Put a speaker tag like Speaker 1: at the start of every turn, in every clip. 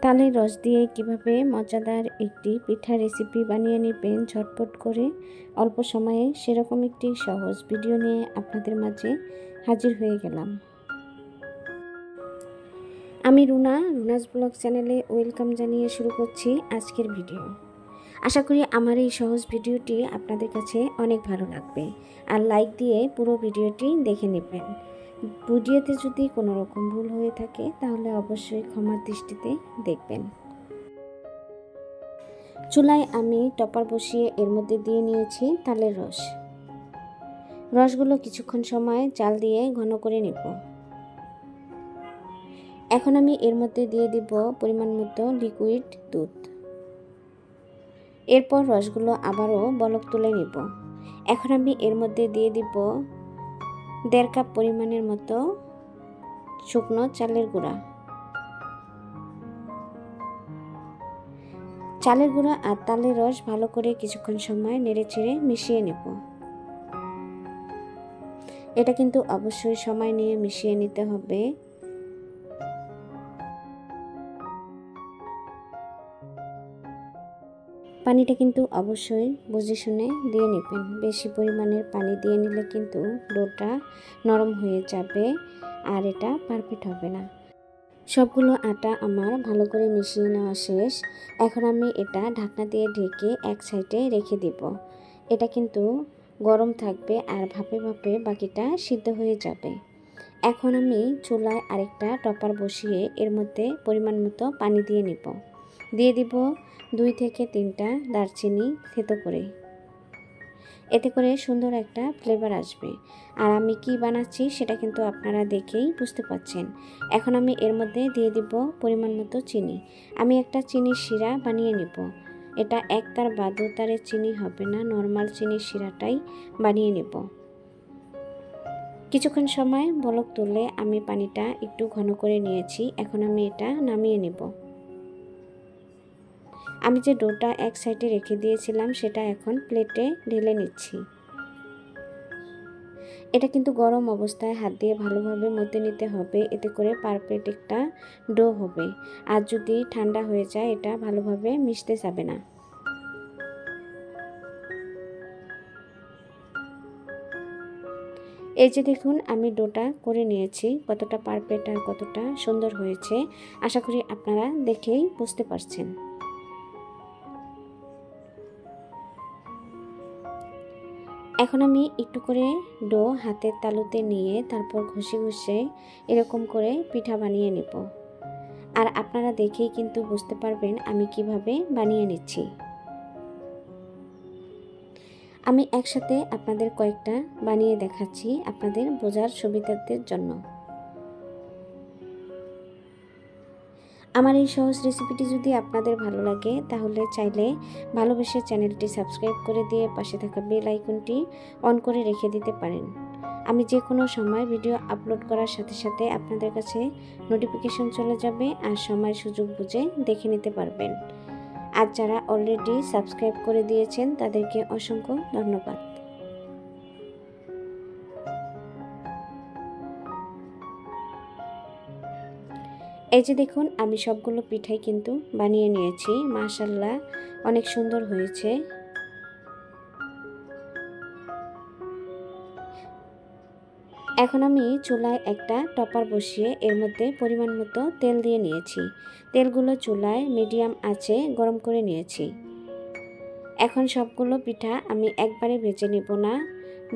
Speaker 1: তালের রস দিয়ে কিভাবে মজাদার একটি পিঠা রেসিপি বানিয়ে নেবেন ঝটপট করে অল্প সময়ে, সেরকম একটি সহজ ভিডিও নিয়ে আপনাদের মাঝে হাজির হয়ে গেলাম। আমি রুনাস ব্লগ চ্যানেলে ওয়েলকাম জানিয়ে শুরু করছি আজকের ভিডিও। আশা করি আমার এই সহজ ভিডিওটি আপনাদের কাছে অনেক ভালো লাগবে, আর লাইক দিয়ে পুরো ভিডিওটি দেখে নেবেন। ভিডিওতে যদি কোনো রকম ভুল হয়ে থাকে তাহলে অবশ্যই ক্ষমার দৃষ্টিতে দেখবেন। চুলায় আমি টপার বসিয়ে এর মধ্যে দিয়ে নিয়েছি তালের রসগুলো কিছুক্ষণ সময় জাল দিয়ে ঘন করে নেব। এখন আমি এর মধ্যে দিয়ে দিব পরিমাণ মতো লিকুইড দুধ। এরপর রসগুলো আবারও বলক তুলে নেব। এখন আমি এর মধ্যে দিয়ে দিব 1.5 কাপ পরিমাণের মতো শুকনো চালের গুঁড়া। চালের গুঁড়া আর তালের রস ভালো করে কিছুক্ষণ সময় নেড়েচেড়ে মিশিয়ে নেব। এটা কিন্তু অবশ্যই সময় নিয়ে মিশিয়ে নিতে হবে। পানিটা কিন্তু অবশ্যই বুঝে শুনে দিয়ে নেবেন। বেশি পরিমাণের পানি দিয়ে নিলে কিন্তু ডোটা নরম হয়ে যাবে আর এটা পারফেক্ট হবে না। সবগুলো আটা আমার ভালো করে মিশিয়ে নেওয়া শেষ। এখন আমি এটা ঢাকনা দিয়ে ঢেকে এক সাইডে রেখে দেব। এটা কিন্তু গরম থাকবে আর ভাপে ভাপে বাকিটা সিদ্ধ হয়ে যাবে। এখন আমি চুলায় আরেকটা টপার বসিয়ে এর মধ্যে পরিমাণ মতো পানি দিয়ে নেব। দিয়ে দিব 2 থেকে 3টা দারচিনি থেতো করে। এতে করে সুন্দর একটা ফ্লেভার আসবে। আর আমি কি বানাচ্ছি সেটা কিন্তু আপনারা দেখেই বুঝতে পারছেন। এখন আমি এর মধ্যে দিয়ে দিব পরিমাণ মতো চিনি। আমি একটা চিনির শিরা বানিয়ে নেব। এটা 1 তার বা 2 তারের চিনি হবে না, নর্মাল চিনির শিরাটাই বানিয়ে নেব। কিছুক্ষণ সময় বলক তুলে আমি পানিটা একটু ঘন করে নিয়েছি। এখন আমি এটা নামিয়ে নেব। আমি যে ডোটা এক সাইডে রেখে দিয়েছিলাম সেটা এখন প্লেটে ঢেলে নিচ্ছি। এটা কিন্তু গরম অবস্থায় হাত দিয়ে ভালোভাবে মথে নিতে হবে, এতে করে পারফেক্ট একটা ডো হবে। আর যদি ঠান্ডা হয়ে যায় এটা ভালোভাবে মিশতে যাবে না। এই যে দেখুন আমি ডোটা করে নিয়েছি, কতটা পারফেক্ট আর কতটা সুন্দর হয়েছে আশা করি আপনারা দেখেই বুঝতে পারছেন। এখন আমি একটু করে ডো হাতের তালুতে নিয়ে তারপর ঘষে ঘষে এরকম করে পিঠা বানিয়ে নেব। আর আপনারা দেখেই কিন্তু বুঝতে পারবেন আমি কিভাবে বানিয়ে নিচ্ছি। আমি একসাথে আপনাদের কয়েকটা বানিয়ে দেখাচ্ছি আপনাদের বোঝার সুবিধার্থের জন্য। আমার এই সহজ রেসিপিটি যদি আপনাদের ভালো লাগে তাহলে চাইলে ভালোবেসে চ্যানেলটি সাবস্ক্রাইব করে দিয়ে পাশে থাকা বেল আইকনটি অন করে রেখে দিতে পারেন। আমি যে কোনো সময় ভিডিও আপলোড করার সাথে সাথে আপনাদের কাছে নোটিফিকেশন চলে যাবে আর সময় সুযোগ বুঝে দেখে নিতে পারবেন। আর যারা অলরেডি সাবস্ক্রাইব করে দিয়েছেন তাদেরকে অসংখ্য ধন্যবাদ। এই যে দেখুন আমি সবগুলো পিঠাই কিন্তু বানিয়ে নিয়েছি। মাশাআল্লাহ অনেক সুন্দর হয়েছে। এখন আমি চুলায় একটা টপার বসিয়ে এর মধ্যে পরিমাণ মতো তেল দিয়ে নিয়েছি। তেলগুলো চুলায় মিডিয়াম আঁচে গরম করে নিয়েছি। এখন সবগুলো পিঠা আমি একবারে ভেজে নিব না,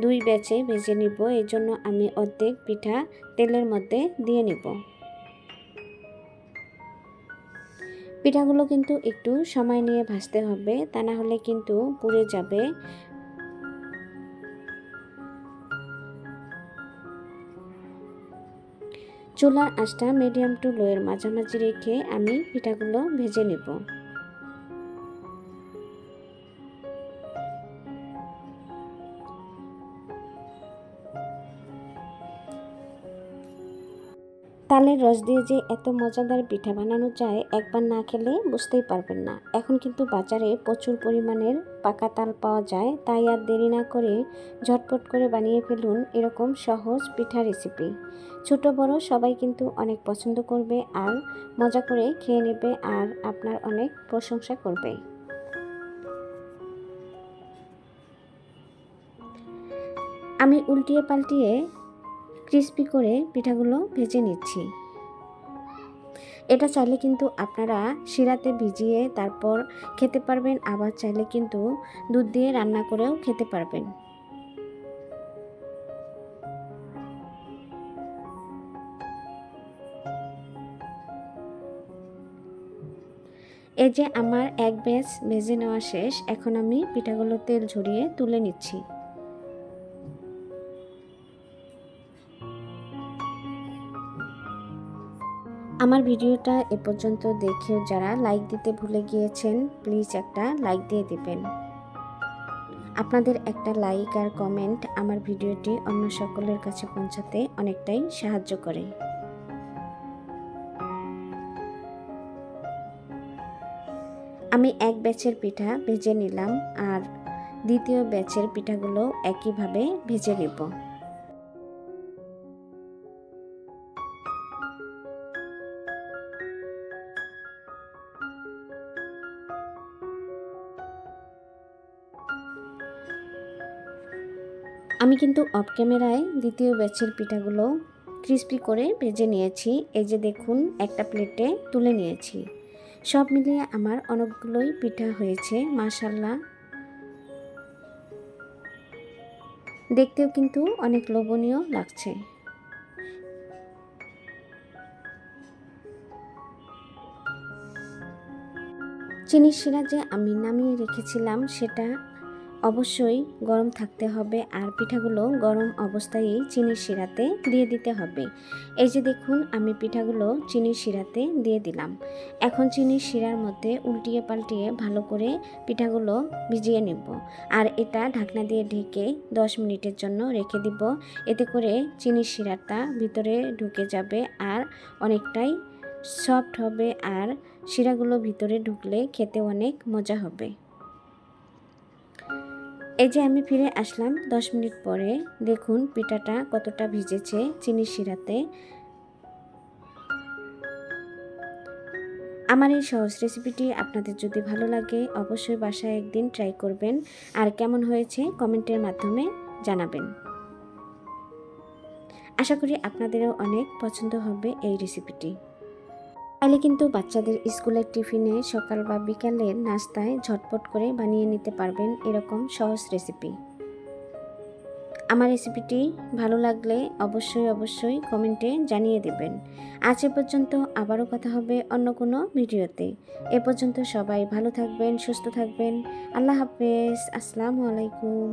Speaker 1: 2 ব্যাচে ভেজে নিব। এই জন্য আমি অর্ধেক পিঠা তেলের মধ্যে দিয়ে নিব। পিঠাগুলো কিন্তু একটু সময় নিয়ে ভাজতে হবে, তা না হলে কিন্তু পুড়ে যাবে। চুলার আঁচটা মিডিয়াম টু লোয়ের মাঝামাঝি রেখে আমি পিঠাগুলো ভেজে নেব। তালের রস দিয়ে যে এত মজাদার পিঠা বানানো যায় একবার না খেলে বুঝতেই পারবেন না। এখন কিন্তু বাজারে প্রচুর পরিমাণের পাকা তাল পাওয়া যায়, তাই আর দেরি না করে ঝটপট করে বানিয়ে ফেলুন এরকম সহজ পিঠা রেসিপি। ছোট বড় সবাই কিন্তু অনেক পছন্দ করবে আর মজা করে খেয়ে নেবে আর আপনার অনেক প্রশংসা করবে। আমি উল্টিয়ে পাল্টিয়ে ক্রিস্পি করে পিঠাগুলো ভেজে নিচ্ছি। এটা চাইলে কিন্তু আপনারা শিরাতে ভিজিয়ে তারপর খেতে পারবেন, আবার চাইলে কিন্তু দুধ দিয়ে রান্না করেও খেতে পারবেন। এই যে আমার এক ব্যাচ ভেজে নেওয়া শেষ, এখন আমি পিঠাগুলো তেল ঝরিয়ে তুলে নিচ্ছি। আমার ভিডিওটা এ পর্যন্ত দেখেও যারা লাইক দিতে ভুলে গিয়েছেন, প্লিজ একটা লাইক দিয়ে দিবেন। আপনাদের একটা লাইক আর কমেন্ট আমার ভিডিওটি অন্য সকলের কাছে পৌঁছাতে অনেকটাই সাহায্য করে। আমি এক ব্যাচের পিঠা ভেজে নিলাম আর দ্বিতীয় ব্যাচের পিঠাগুলো একইভাবে ভেজে নেব। আমি কিন্তু অফ ক্যামেরায় দ্বিতীয় ব্যাচের পিঠাগুলো ক্রিস্পি করে ভেজে নিয়েছি। এই যে দেখুন, একটা প্লেটে তুলে নিয়েছি। সব মিলিয়ে আমার অনেকগুলোই পিঠা হয়েছে, মাশাআল্লাহ। দেখতেও কিন্তু অনেক লোভনীয় লাগছে। চিনির শিরা যে আমি নামিয়ে রেখেছিলাম সেটা অবশ্যই গরম থাকতে হবে আর পিঠাগুলো গরম অবস্থায়ই চিনির শিরাতে দিয়ে দিতে হবে। এই যে দেখুন, আমি পিঠাগুলো চিনির শিরাতে দিয়ে দিলাম। এখন চিনির শিরার মধ্যে উল্টিয়ে পাল্টিয়ে ভালো করে পিঠাগুলো ভিজিয়ে নেব আর এটা ঢাকনা দিয়ে ঢেকে 10 মিনিটের জন্য রেখে দিব। এতে করে চিনির শিরাটা ভিতরে ঢুকে যাবে আর অনেকটাই সফট হবে আর শিরাগুলো ভিতরে ঢুকলে খেতে অনেক মজা হবে। এই যে আমি ফিরে আসলাম 10 মিনিট পরে, দেখুন পিঠাটা কতটা ভিজেছে চিনির শিরাতে। আমার এই সহজ রেসিপিটি আপনাদের যদি ভালো লাগে অবশ্যই বাসায় একদিন ট্রাই করবেন আর কেমন হয়েছে কমেন্টের মাধ্যমে জানাবেন। আশা করি আপনাদেরও অনেক পছন্দ হবে এই রেসিপিটি। তাহলে কিন্তু বাচ্চাদের স্কুলের টিফিনে সকাল বা বিকালের নাস্তায় ঝটপট করে বানিয়ে নিতে পারবেন এরকম সহজ রেসিপি। আমার রেসিপিটি ভালো লাগলে অবশ্যই কমেন্টে জানিয়ে দেবেন। আজ এ পর্যন্ত, আবারও কথা হবে অন্য কোনো ভিডিওতে। এ পর্যন্ত সবাই ভালো থাকবেন, সুস্থ থাকবেন। আল্লাহ হাফেজ, আসসালামু আলাইকুম।